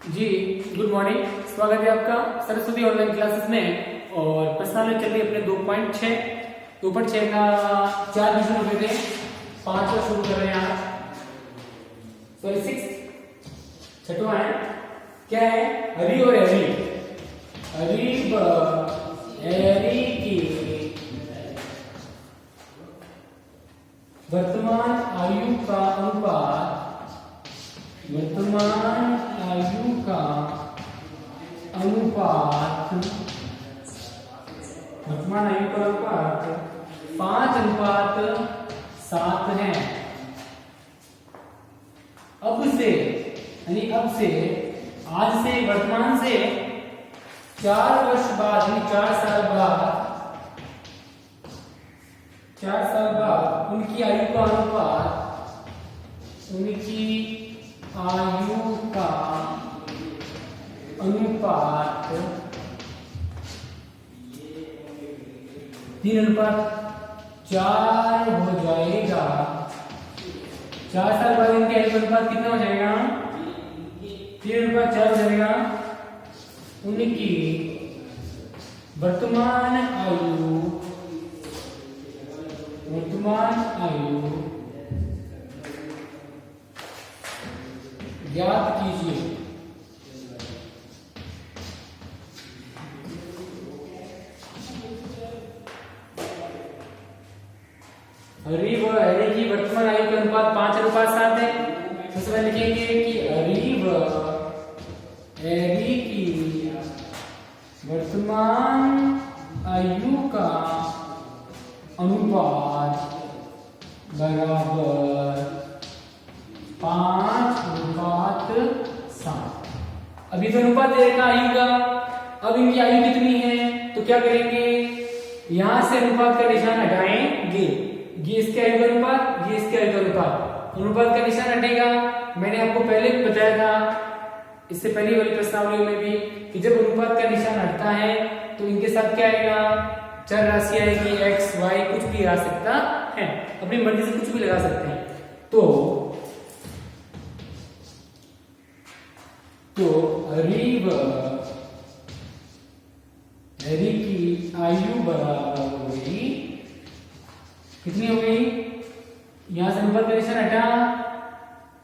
जी good morning. स्वागत है आपका सरस्वती ऑनलाइन क्लासेस में। और प्रश्नावली चल रही है अपने 2.6 2.6 का 4 भी शुरू हो गए थे, 5 और शुरू कर रहे हैं आज। सॉरी 6 छठवां है। क्या है? हरी और हरी हरी की वर्तमान आयु का अनुपात वर्तमान आयु का अनुपात 5:7 है। अब से आज से वर्तमान से 4 वर्ष बाद यानी 4 साल बाद उनकी आयु का अनुपात 3:4 हो जाएगा। 4 साल बाद इनकी आयु का अनुपात कितना हो जाएगा? 3:4 हो जाएगा। उनकी वर्तमान आयु ज्ञात कीजिए। हरी व हरी की वर्तमान आयु का अनुपात 5:7 है। सबसे पहले लिखेंगे कि हरी व हरी की वर्तमान आयु का अनुपात बराबर 5:7। अभी तो अनुपात देगा आयु का। अब इनकी आयु कितनी है तो क्या करेंगे? यहां से अनुपात का निशान हटाएंगे। ये इसके आयु का अनुपात, ये इसके आयु का अनुपात का निशान हटेगा। मैंने आपको पहले बताया था इससे पहले वाली प्रश्नावली में भी कि जब अनुपात का निशान हटता है तो इनके साथ क्या आएगा? चर राशि आएगी, x y कुछ भी आ सकता है, अपनी मर्जी से कुछ भी लगा सकते हैं। तो हरी की आयु बराबर हो गई, कितनी हो गई? यहां से अनुपात का निशान हटा,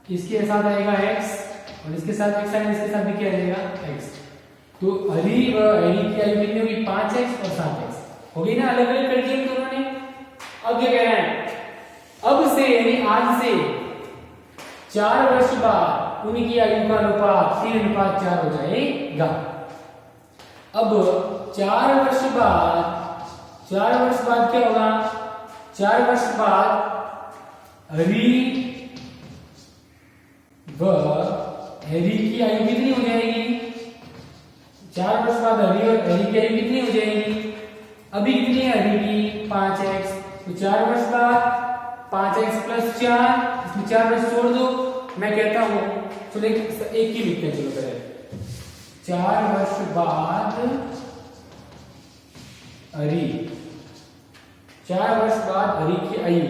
इसके साथ आएगा x और इसके साथ x आएगा, इसके साथ भी क्या आएगा? x। तो हरी की आयु कितनी होगी? 5x और 7x हो गई ना, अलग अलग कर दिए दोनों ने। अब क्या कह रहे हैं? अब से यानी आज से 4 वर्ष बाद उनकी आयु का अनुपात 3:4 हो जाएगा। अब 4 वर्ष बाद क्या होगा? 4 वर्ष बाद हरी की आयु कितनी हो जाएगी? 4 वर्ष बाद हरी की आयु कितनी हो जाएगी? अभी कितनी है हरी की? 5x। तो 4 वर्ष बाद 5x + 4, इसमें 4 वर्ष छोड़ दो। मैं कहता हूं चलो एक ही लिखते हैं। चलो पहले 4 वर्ष बाद हरी 4 वर्ष बाद हरी की आयु,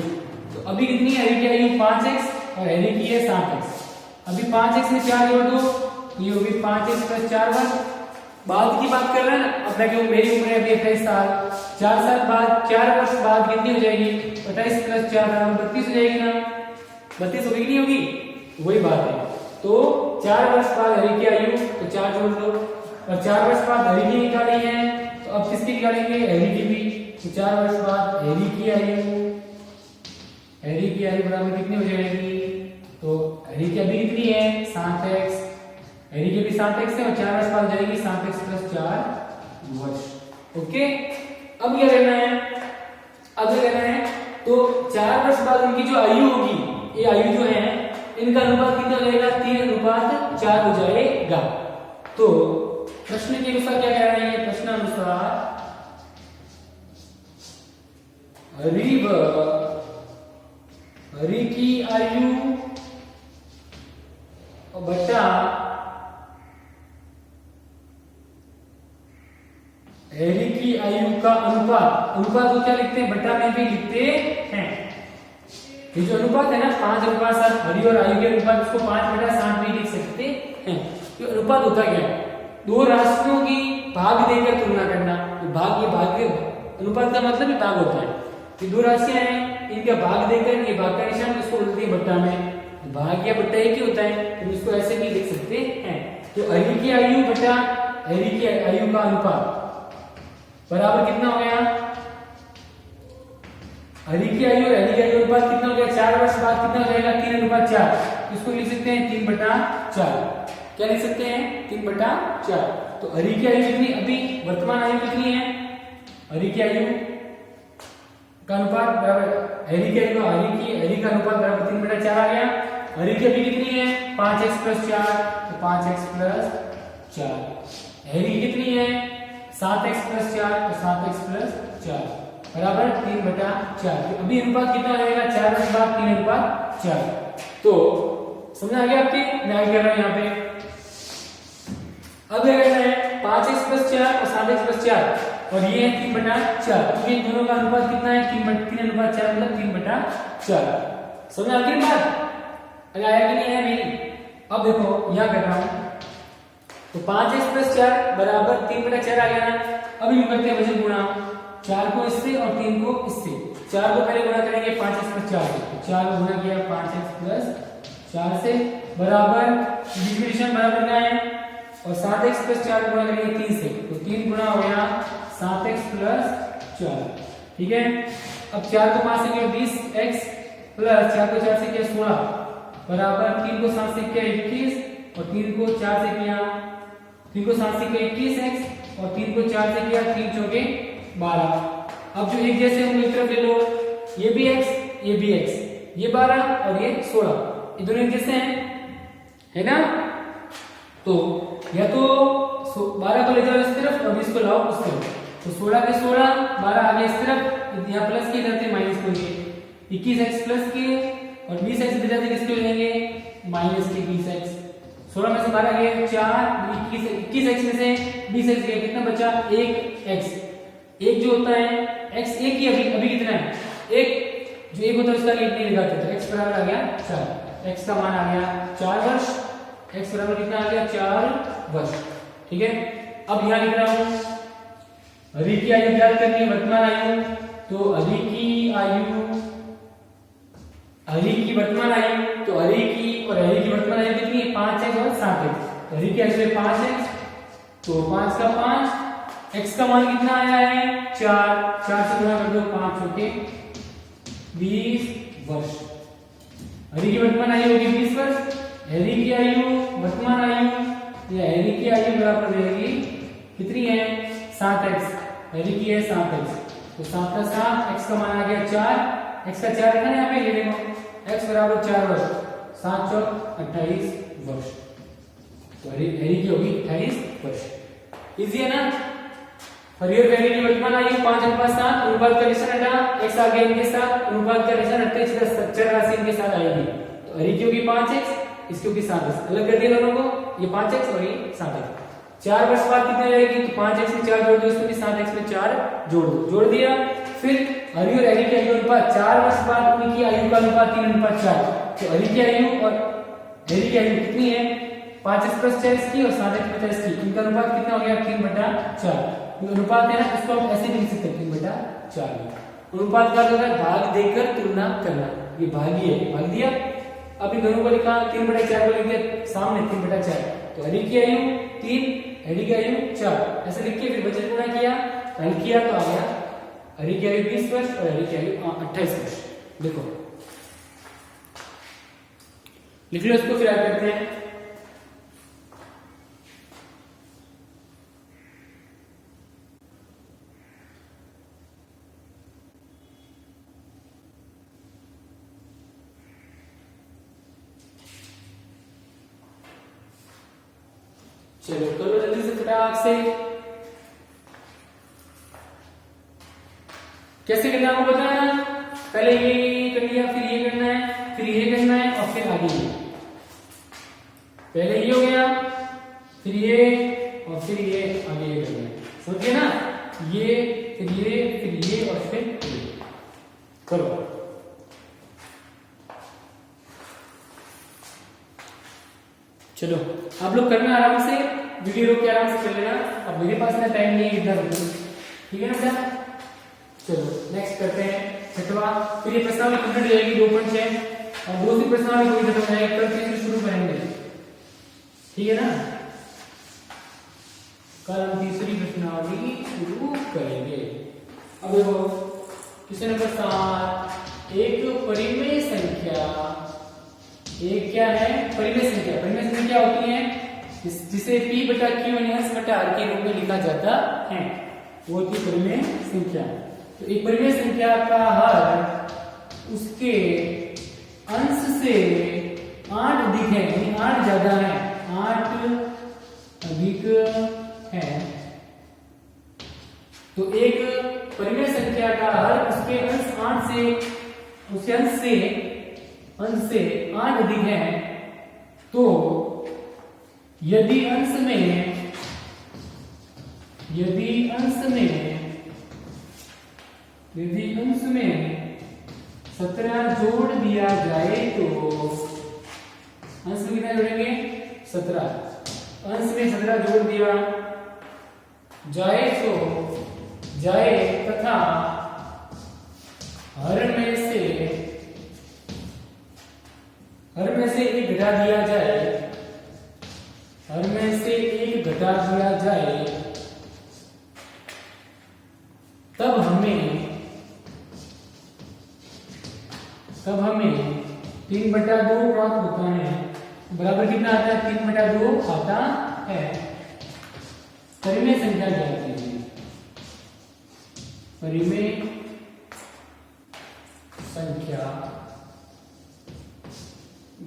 तो अभी कितनी है हरी की आयु? 5x और हरी की है 7x। अभी 5x में 4 जोड़ दो, ये होगी 5x + 4 वर्ष। बाद की बात कर रहे हैं ना। अब मैं कहूं मेरी उम्र है अभी 28 साल, 4 साल बाद 4 वर्ष बाद कितनी हो जाएगी? 28 + 4 = 32 हो जाएगी ना? 32 होगी नहीं होगी? वही बात है। तो 4 वर्ष बाद हरी की आयु, तो 4 जोड़ दो, और 4 वर्ष बाद हरी की निकाली है, तो अब किसकी निकालेंगे? हरी की भी। तो 4 वर्ष बाद हरी की आयु बराबर कितनी हो जाएगी? तो हरी की अभी कितनी है? 7x। हरी की भी 7x है और 4 वर्ष बाद हो जाएगी 7x + 4 वर्ष। ओके। अब क्या करना है? तो 4 वर्ष बाद उनकी जो आयु होगी, ये आयु जो है इनका अनुपात कितना हो जाएगा? 3:4 हो जाएगा। तो प्रश्न के अनुसार क्या कह रहा है? ये प्रश्नानुसार हरी की आयु बटा हरी की आयु का अनुपात को क्या लिखते हैं? बटा में भी लिखते हैं। ये जो अनुपात है ना 5:7, हरी और आयु के अनुपात, इसको 5/7 भी लिख सकते हैं। कि अनुपात होता क्या है, दो राशियों की भाग देकर तुलना करना। तो भाग, ये भाग के अनुपात का मतलब ही भाग होता है कि दो राशियां हैं, इनका भाग देकर ये भाग का निशान इसको बोलते हैं बट्टा में, भाग या बट्टा एक ही होता है, तो इसको ऐसे भी लिख सकते हैं। तो हरि की आयु बटा हरि की आयु का अनुपात बराबर कितना हो गया, हरि की आयु और हरि की आयु अनुपात कितना हो गया, 4 वर्ष बाद कितना हो जाएगा, 3:4। इसको लिख सकते हैं 3/4। क्या लिख सकते हैं, 3/4। तो हरि की आयु कितनी, अभी वर्तमान आयु कितनी है, हरि की आयु का अनुपात बराबर हरि की आयु, हरि का अनुपात बराबर 3/4 आ गया। हरि की अभी कितनी है, 5x + 4, तो 5x + 4। हरि कितनी है, 7x + 4, तो 7x + 4 बराबर 3/4। तो अभी अनुपात कितना आएगा, 4 वर्ष बाद 3/4। तो समझ आ गया आपके, मैं आगे कर रहा हूं यहाँ पे। अब क्या करना है, 5x + 4 और 7x + 4 और ये है 3/4, क्योंकि इन दोनों का अनुपात कितना है, 3/4 मतलब 3/4। समझ आ गई बात, अरे आया कि नहीं है नहीं। अब देखो यहाँ कर रहा हूं, तो 5x + 4 बराबर 3/4 आ गया ना। अभी हम करते हैं वजन गुणा, 4 को इससे और 3 को इससे। 4 को पहले गुणा करेंगे 5x + 4 से, तो 4 को गुणा किया 5x + 4 से बराबर डिविजन बराबर क्या है, और 7x + 4 गुणा करेंगे 3 से, तो 3 गुणा हो गया 7x + 4। ठीक है, अब 4 को 5 से किया 20x प्लस 4 को 4 से किया 16 बराबर 3 को 7 से किया 21 और 3 को 4 से किया 21x और 3 को 4 से किया 3 चौके 12। अब जो एक जैसे हम एक तरफ ले लो, ये भी x, ये भी x, ये 12 और ये 16, ये दोनों एक जैसे हैं, है ना। तो या तो 12 को ले जाओ इस तरफ और 20 को लाओ उस तरफ, तो 16 के 16, 12 आगे इस तरफ, यहाँ प्लस के जाते माइनस को लिए 21x प्लस के और 20x इधर जाते किसके हो जाएंगे, माइनस के 20x। 16 में से 12 गए 4, 21x में से 20x गए, कितना बचा 1x। एक जो होता है x एक ही, अभी कितना है, एक जो एक होता है उसका एक नहीं लगाते, तो x बराबर आ गया 4, x का मान आ गया 4 वर्ष, x बराबर कितना आ गया 4 वर्ष। ठीक है, अब यहाँ लिख रहा हूं हरि की आयु ज्ञात करनी है, वर्तमान आयु। तो हरि की वर्तमान आयु, तो हरि की वर्तमान आयु कितनी है, 5x और 7x। हरि की आयु है 5x, तो 5 का 5, x का मान कितना आया है 4, 4 से गुणा कर दो 5 चौके 20 वर्ष। हरि की वर्तमान आयु होगी 20 वर्ष। हरि की आयु वर्तमान आयु या हरि की आयु बराबर रहेगी कितनी है 7x, हरि की है 7x, तो 7 का 7, x का मान आ गया 4, x का 4 है ना यहाँ पे, ये देखो x बराबर 4 वर्ष, 7 चौक 28 वर्ष। तो हरि की होगी 28 वर्ष। इजी है ना। हरि और हरि की वर्तमान आयु 5:7, अनुपात का निशान हटा, x आ गया इनके साथ, अनुपात का निशान हटते चर राशि इनके साथ आएगी। तो हरि की होगी 5x, इसकी होगी 7x, अलग कर दिया दोनों को, ये 5x और ये 7x। 4 वर्ष बाद कितनी रहेगी, तो 5x में 4 जोड़ दो, इसमें भी 7x में 4 जोड़ दो, जोड़ दिया। फिर हरि और हरि की आयु अनुपात 4 वर्ष बाद उनकी आयु का अनुपात 3:4। तो हरि की आयु और हरि की आयु कितनी है 5x + 4 की और 7x + 4 की, इनका अनुपात कितना हो गया 3/4। अनुपात है ना, इसको हम ऐसे भी लिख सकते हैं 3/4। अनुपात का मतलब भाग देकर तुलना करना, ये भागी है, भाग दिया। अब इन दोनों को लिखा 3/4 को लिख दिया सामने 3/4। तो हरि की आयु 3, हरि की आयु 4, ऐसे लिख के फिर वजन गुणा किया, हल किया तो आ गया हरि की आयु 20 वर्ष और हरि की आयु 28 वर्ष। देखो लिख लो इसको, फिर आगे करते हैं। चलो करो जल्दी से फटाक से। कैसे करना है आपको बताना, पहले ये कर लिया, फिर ये करना है, फिर ये करना है और फिर आगे ये। पहले ये हो गया, फिर ये और फिर ये आगे ये करना है, समझिए ना। ये फिर ये और फिर ये करो। चलो आप लोग करना आराम से, वीडियो रोक के आराम से कर लेना। अब मेरे पास ना टाइम नहीं है इतना, ठीक है ना बेटा। चलो नेक्स्ट करते हैं छठवा। फिर ये प्रश्नावली कंप्लीट हो जाएगी 2.6 और दूसरी प्रश्नावली कोई खत्म हो जाएगी, कल से शुरू करेंगे, ठीक है ना। कल हम तीसरी प्रश्नावली शुरू करेंगे। अब देखो क्वेश्चन नंबर 7, एक परिमेय संख्या, एक क्या है परिमेय संख्या। परिमेय संख्या क्या होती है, जिसे p बटा q अंश बटा r के रूप में लिखा जाता है, वो होती है परिमेय संख्या। तो एक परिमेय संख्या का हर उसके अंश से 8 अधिक है, यानी 8 ज्यादा है, 8 अधिक है। तो एक परिमेय संख्या का हर उसके अंश 8 से, उसके अंश से 8 अधिक है। तो यदि अंश में 17 जोड़ दिया जाए तो अंश में कितना जोड़ेंगे 17, अंश में 17 जोड़ दिया जाए तो जाए तथा हर में से एक घटा दिया जाए, हर में से एक घटा दिया जाए, तब हमें 3/2 प्राप्त होता है। बराबर कितना आता है, 3/2 आता है। परिमेय संख्या ज्ञात कीजिए, परिमेय संख्या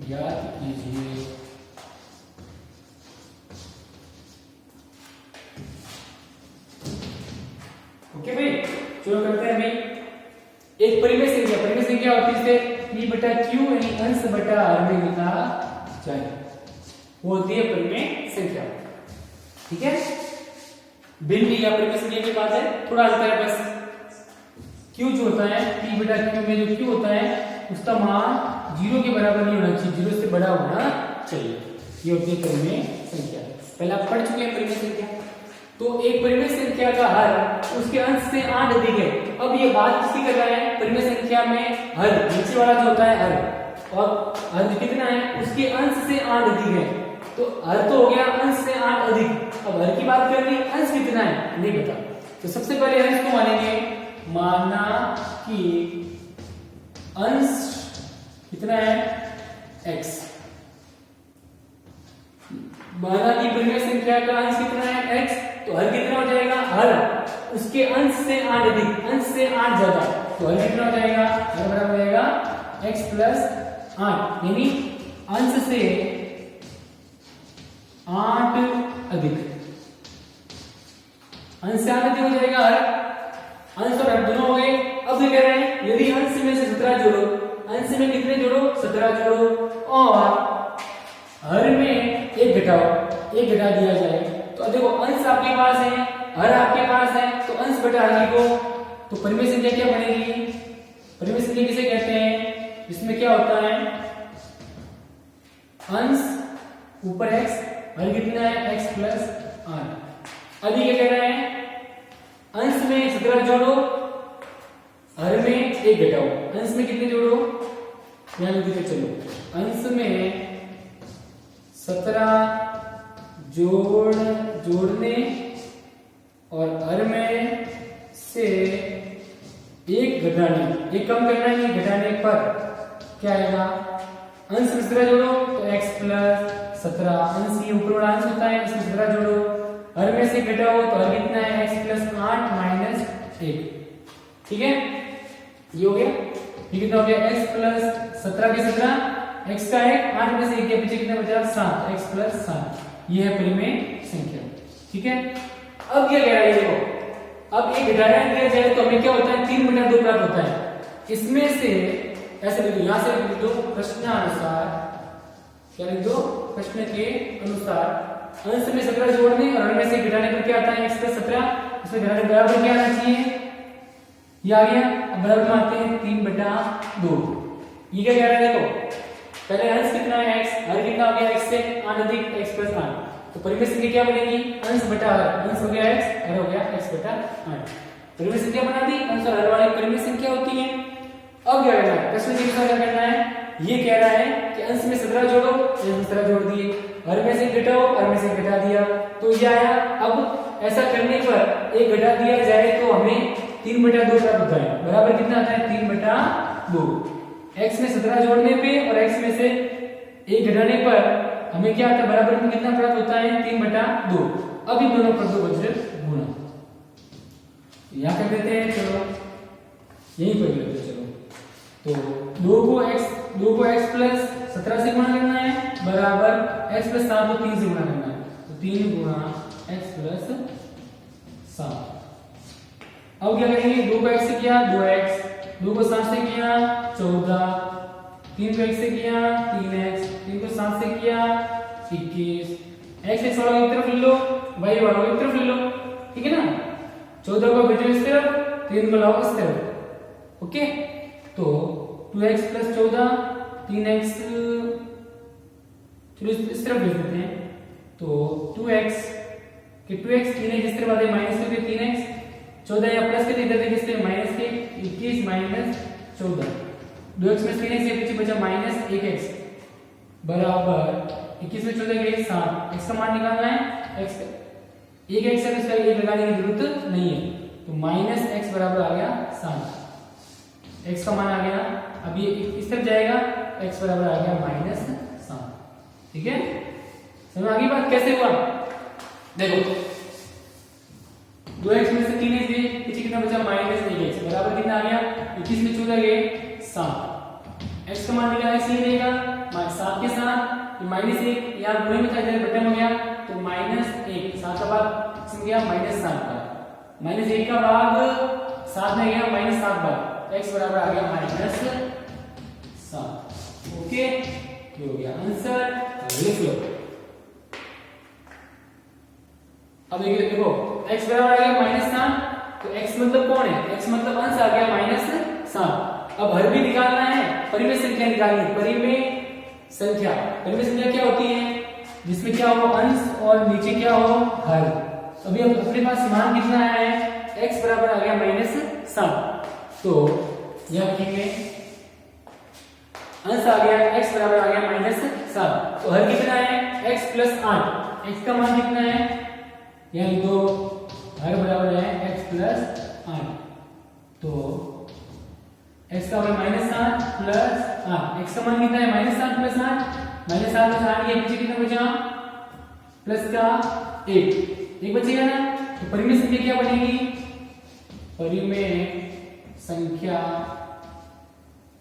ज्ञात कीजिए। ओके भाई, चलो करते हैं भाई। एक परिमेय संख्या होती है जिसे p बटा q यानी अंश बटा r में लिखा जाए, वो होती है परिमेय संख्या, ठीक है। भिन्न या परिमेय संख्या की बात है, थोड़ा अंतर है बस। q जो होता है p बटा q में जो q होता है उसका मान 0 के बराबर नहीं होना चाहिए, 0 से बड़ा होना चाहिए। ये होती है परिमेय संख्या। पहले आप पढ़ चुके हैं परिमेय संख्या। तो एक परिमेय संख्या का हर उसके अंश से 8 अधिक है। अब ये बात किसकी कर रहा है, परिमेय संख्या में हर नीचे वाला जो होता है हर, और हर कितना है उसके अंश से 8 अधिक है। तो हर तो हो गया अंश से 8 अधिक, अब हर की बात करनी अंश कितना है नहीं पता। तो सबसे पहले अंश को मानेंगे, माना कि अंश कितना है x, माना कि परिमेय संख्या का अंश कितना है x, तो हर कितना हो जाएगा, हर उसके अंश से 8 अधिक, अंश से 8 ज्यादा, तो हर कितना हो जाएगा, हर बराबर हो जाएगा x प्लस 8, यानी अंश से 8 अधिक, अंश से 8 अधिक हो जाएगा हर, अंश और हर दोनों हो गए। अब क्या कह रहे हैं, यदि अंश में से 17 जोड़ो, अंश में कितने जोड़ो 17 जोड़ो, और हर में एक घटाओ, एक घटा दिया जाए। तो देखो अंश आपके पास है, हर आपके पास है, तो अंश बटा हर लिखो। तो परिमेय संख्या क्या बनेगी, परिमेय संख्या किसे कहते हैं, इसमें क्या होता है अंश ऊपर x, हर कितना है x प्लस 8। अभी क्या कह रहे हैं, अंश में 17 जोड़ो, हर में एक घटाओ, अंश में कितने जोड़ो, यहां लिखते चलो, अंश में 17 जोड़ने और हर में से एक घटाने, एक कम करना है, घटाने पर क्या आएगा, अंश में 17 जोड़ो तो x प्लस 17, अंश ये ऊपर वाला अंश होता है, इसमें 17 जोड़ो, हर में से घटाओ तो हर कितना है x प्लस 8 माइनस 1, ठीक है। ये हो गया, ये कितना हो गया x प्लस 17 के 17, x का 1, 8 में से 1 के पीछे कितना बचा 7, x प्लस 7, ये है परिमेय संख्या, ठीक है। अब क्या कह रहा है, देखो अब एक घटाया दिया जाए तो हमें क्या होता है 3/2 प्राप्त होता है। इसमें से ऐसे लिख दो, यहां से लिख दो प्रश्नानुसार, क्या लिख दो प्रश्न के अनुसार अंश में 17 जोड़ने और हर में से घटाने पर क्या आता है x प्लस 17, इसमें घटाने बराबर क्या आना चाहिए, ये आ गया। अब बराबर में आते हैं 3/2। ये क्या कह रहा है, देखो पहले अंश कितना है x, हर कितना हो गया x से 8 अधिक x प्लस 8, तो परिमेय संख्या क्या बनेगी, अंश बटा हर, अंश हो गया x, हर हो गया x बटा 8। परिमेय संख्या बना दी, अंश और हर वाली परिमेय संख्या होती है। अब क्या करना है, प्रश्न के अनुसार क्या करना है, ये कह रहा है कि अंश में 17 जोड़ो, अंश में 17 जोड़ दिए, हर में से घटाओ, हर में से घटा दिया, तो ये आया। अब ऐसा करने पर एक घटा दिया जाए तो हमें 3/2 प्राप्त होता है, बराबर कितना आता है 3/2। x में 17 जोड़ने पे और x में से एक घटाने पर हमें क्या आता है, बराबर में कितना प्राप्त होता है 3/2। अब इन दोनों पदों को गुणा यहाँ कर देते हैं, चलो यही पर लेते हैं। चलो तो 2 को x प्लस 17 से गुणा करना है, बराबर x प्लस 7 को 3 से गुणा करना है, तो 3 गुणा x प्लस 7। अब क्या करेंगे, 2 को x से किया 2x, 2 को 7 से किया 14, 3 को x से किया 3x, 3 को 7 से किया 21, x वाला एक तरफ ले लो, y वाला एक तरफ ले लो, ठीक है ना। 14 को भेजो इस तरफ, 3 को लाओ इस तरफ, ओके। तो 2x प्लस 14, 3x, चलो इस तरफ भेज देते हैं, तो 2x 3x इस तरफ आते माइनस करके 3x, 14 या प्लस के इधर देखिए इसलिए माइनस के 21 माइनस 14, 2x में 3x ये पीछे बचा माइनस 1x, बराबर 21 में 14 गए 7, x का मान निकालना है, x एक x है तो इसका एक लगाने की जरूरत नहीं है, तो माइनस x बराबर आ गया 7, x का मान आ गया। अब ये इस तरफ जाएगा, x बराबर आ गया -7, ठीक है। समझ आ गई बात कैसे हुआ, देखो 2x में से 3x गए, पीछे कितना बचा -1x, बराबर कितना आ गया 21 में 14 गए 7, x का मान निकाला इसलिए देगा 7 के साथ -1 यहाँ गुणे में था, इधर बटन हो गया, तो -1, 7 का भाग इसमें गया -7 का, -1 का भाग 7 में गया -7 भाग, x बराबर आ गया -7, ओके। ये हो गया आंसर, लिख लो। अब देखो x बराबर आ गया -7, तो x मतलब कौन है, x मतलब अंश आ गया -7। अब हर भी निकालना है, परिमेय संख्या निकालनी, परिमेय संख्या क्या होती है, जिसमें क्या हो अंश और नीचे क्या हो हर। अभी अब अपने पास मान कितना आया है, x बराबर आ गया -7, तो यह लिखेंगे अंश आ गया x बराबर आ गया -7, तो हर कितना है x प्लस 8, x का मान कितना है, यह दो, हर बराबर है x प्लस 8, तो x का मान -7 प्लस 8, x का मान कितना है -7 प्लस 8, -7 प्लस 8 ये पीछे कितना बचा प्लस का 1 बचेगा ना, तो परिमेय संख्या क्या बनेगी, परिमेय संख्या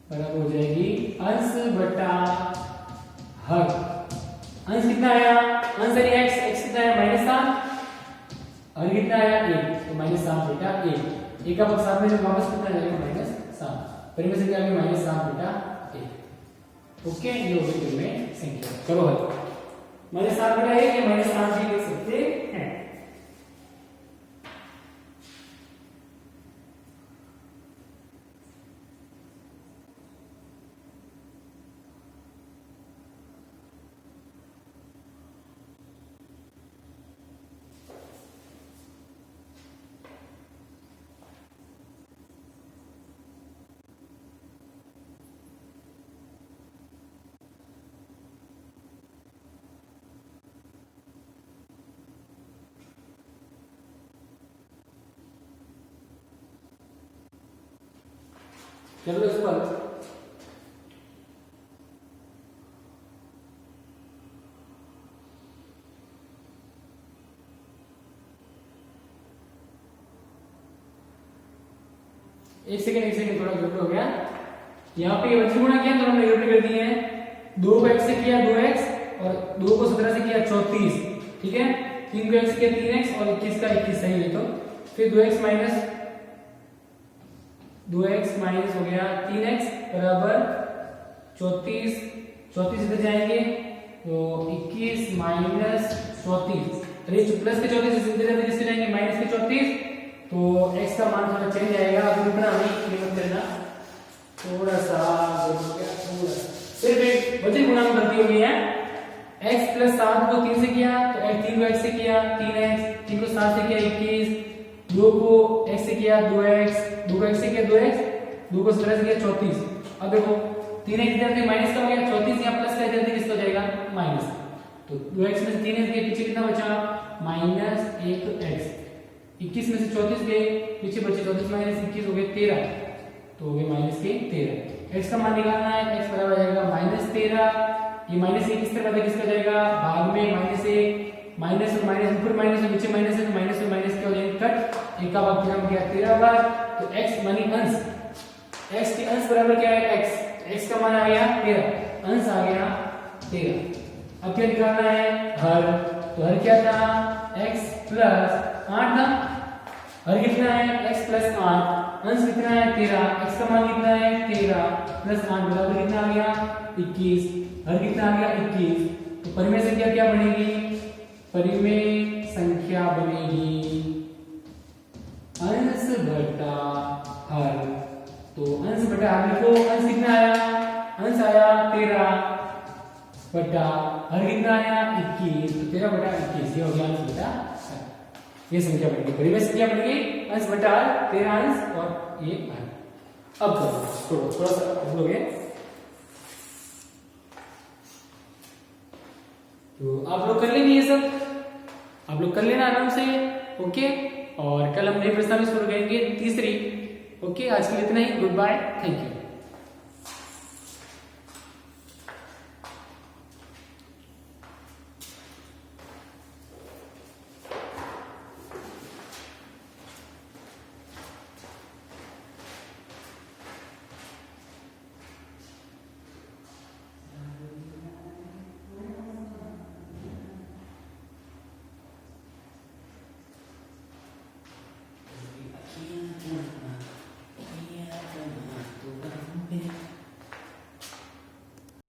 बराबर हो जाएगी अंश बटा हर। अंश कितना आया, अंश है x कितना है -7, हर कितना आया 1, तो -7 बटा 1 का भाग 7 में जब वापस कितना जाएगा -7, परिमेय संख्या आ गई -7 बटा 1, ओके। ये हो गई परिमेय संख्या, करो हल, -7 बटा 1 या -7 भी लिख सकते हैं। चलो इस पर एक सेकंड थोड़ा गड़बड़ हो गया, यहाँ पे ये गुणा किया तो हमने गड़बड़ कर दी है, 2 को x से किया 2x और 2 को 17 से किया 34, ठीक है, 3 को x से किया 3x और 21 का 21 सही है, तो फिर 2x माइनस हो गया 3x बराबर 34 इधर जाएंगे तो 21 माइनस 34, अरे प्लस के 34 इधर जाएंगे माइनस के 34, तो x का मान थोड़ा चेंज आएगा, अभी रुकना नहीं, मत करना, थोड़ा सा सिर्फ एक वजन गुणांक गलती हो गई है। x प्लस 7 को 3 से किया तो x 3 को x से किया 3x, 3 को 7 से किया 21, 2 को x से किया 2x, 2 को x से किया 2x, 2 को 17 से किया 34। अब देखो 3x इधर से माइनस का हो गया, 34 यहाँ प्लस का इधर से किसका हो जाएगा माइनस। तो 2x में से 3x गए पीछे कितना बचा माइनस 1x, 21 में से 34 गए पीछे बचे 34 माइनस 21 हो गए 13, तो हो गए माइनस के 13। x का मान निकालना है, x बराबर आ जाएगा माइनस 13। ये माइनस 1 किस तरह किसका जाएगा भाग में माइनस 1, माइनस और माइनस ऊपर माइनस और नीचे माइनस है तो माइनस और माइनस क्या हो जाएगा कट, एक का भाग कितना गया 13 बार। तो x मानी अंश, x के अंश बराबर क्या है x का मान आ गया 13, अंश आ गया 13। अब क्या निकालना है हर, तो हर क्या था x प्लस 8 था, हर कितना है x प्लस 8, अंश कितना है 13, x का मान कितना है 13 प्लस 8 बराबर कितना आ गया 21, हर कितना आ गया 21। तो परिमेय संख्या क्या बनेगी, परिमेय संख्या बनेगी अंश बटा हर। तो अंश बटा हर लिखो, अंश कितना आया, अंश आया 13 बटा हर कितना आया 21, तो 13 बटा 21 ये हो गया अंश बटा हर। ये संख्या बन गई, परिमेय संख्या बन गई अंश बटा हर, 13 अंश और ये हर। अब थोड़ा सा हम लोग तो आप लोग कर लेंगे ये सब, आप लोग कर लेना आराम से। ओके, और कल हम नए प्रश्न में शुरू करेंगे तीसरी। ओके, आज के लिए इतना ही, गुड बाय, थैंक यू।